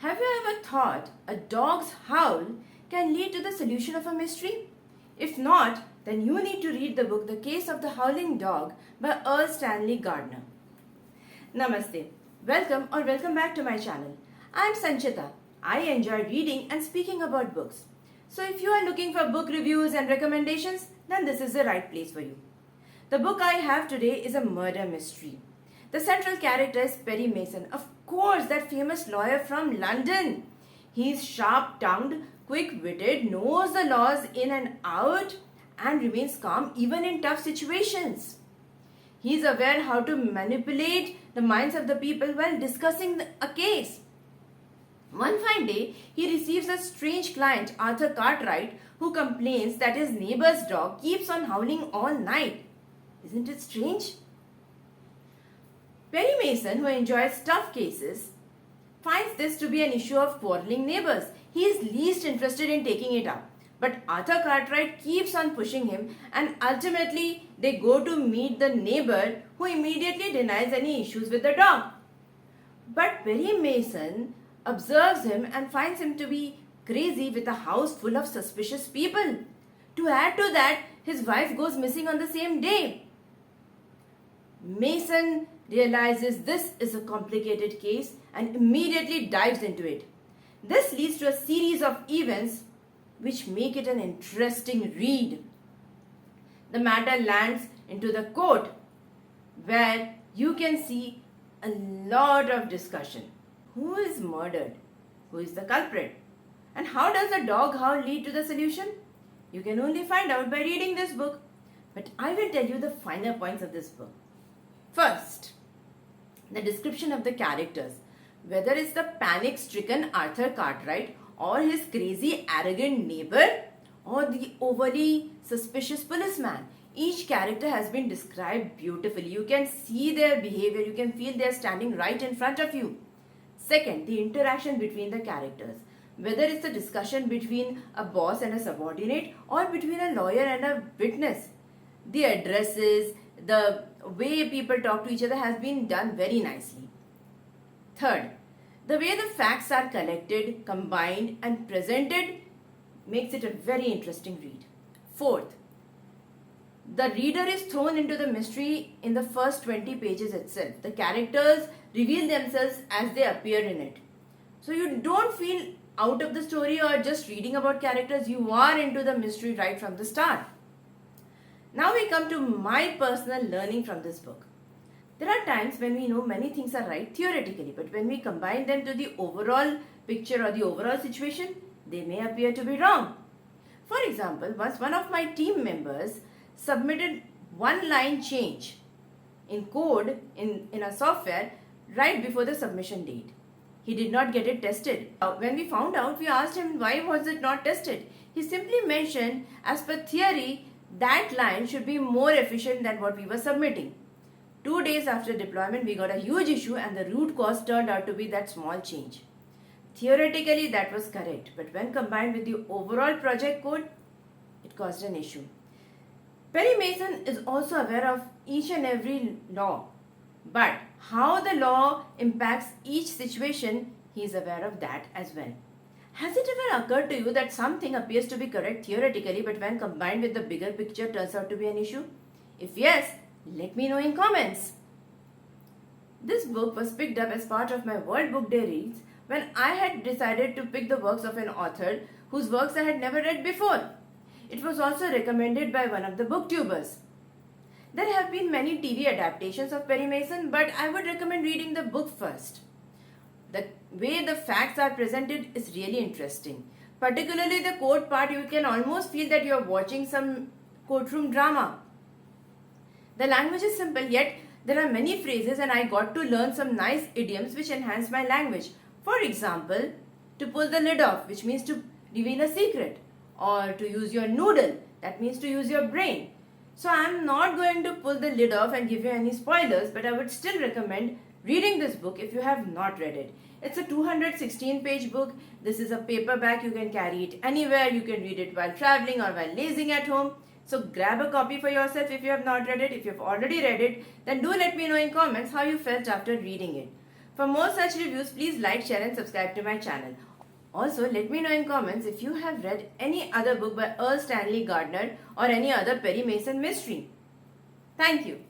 Have you ever thought a dog's howl can lead to the solution of a mystery? If not, then you need to read the book The Case of the Howling Dog by Erle Stanley Gardner. Namaste. Welcome back to my channel. I am Sanchita. I enjoy reading and speaking about books. So if you are looking for book reviews and recommendations, then this is the right place for you. The book I have today is a murder mystery. The central character is Perry Mason, of course, that famous lawyer from London. He is sharp-tongued, quick-witted, knows the laws in and out, and remains calm even in tough situations. He is aware how to manipulate the minds of the people while discussing a case. One fine day, he receives a strange client, Arthur Cartwright, who complains that his neighbor's dog keeps on howling all night. Isn't it strange? Perry Mason, who enjoys tough cases, finds this to be an issue of quarreling neighbors. He is least interested in taking it up. But Arthur Cartwright keeps on pushing him, and ultimately they go to meet the neighbor, who immediately denies any issues with the dog. But Perry Mason observes him and finds him to be crazy with a house full of suspicious people. To add to that, his wife goes missing on the same day. Mason realizes this is a complicated case and immediately dives into it. This leads to a series of events which make it an interesting read. The matter lands into the court, where you can see a lot of discussion. Who is murdered? Who is the culprit? And how does the dog howl lead to the solution? You can only find out by reading this book. But I will tell you the finer points of this book. First, the description of the characters. Whether it's the panic-stricken Arthur Cartwright, or his crazy, arrogant neighbor, or the overly suspicious policeman. Each character has been described beautifully. You can see their behavior. You can feel they're standing right in front of you. Second, the interaction between the characters. Whether it's a discussion between a boss and a subordinate, or between a lawyer and a witness. The addresses, the way people talk to each other has been done very nicely. Third, the way the facts are collected, combined and presented makes it a very interesting read. Fourth, the reader is thrown into the mystery in the first 20 pages itself. The characters reveal themselves as they appear in it. So you don't feel out of the story or just reading about characters. You are into the mystery right from the start. Now we come to my personal learning from this book. There are times when we know many things are right theoretically, but when we combine them to the overall picture or the overall situation, they may appear to be wrong. For example, once one of my team members submitted one line change in code in a software right before the submission date. He did not get it tested. When we found out, we asked him why was it not tested. He simply mentioned, as per theory, that line should be more efficient than what we were submitting. 2 days after deployment, we got a huge issue and the root cause turned out to be that small change. Theoretically, that was correct, but when combined with the overall project code, it caused an issue. Perry Mason is also aware of each and every law, but how the law impacts each situation, he is aware of that as well. Has it ever occurred to you that something appears to be correct theoretically, but when combined with the bigger picture turns out to be an issue? If yes, let me know in comments. This book was picked up as part of my World Book Day reads when I had decided to pick the works of an author whose works I had never read before. It was also recommended by one of the booktubers. There have been many TV adaptations of Perry Mason, but I would recommend reading the book first. The way the facts are presented is really interesting. Particularly the court part, you can almost feel that you are watching some courtroom drama. The language is simple, yet there are many phrases and I got to learn some nice idioms which enhance my language. For example, to pull the lid off, which means to reveal a secret, or to use your noodle, that means to use your brain. So I am not going to pull the lid off and give you any spoilers, but I would still recommend reading this book if you have not read it. It's a 216-page book. This is a paperback. You can carry it anywhere. You can read it while traveling or while lazing at home. So grab a copy for yourself if you have not read it. If you have already read it, then do let me know in comments how you felt after reading it. For more such reviews, please like, share and subscribe to my channel. Also, let me know in comments if you have read any other book by Erle Stanley Gardner or any other Perry Mason mystery. Thank you.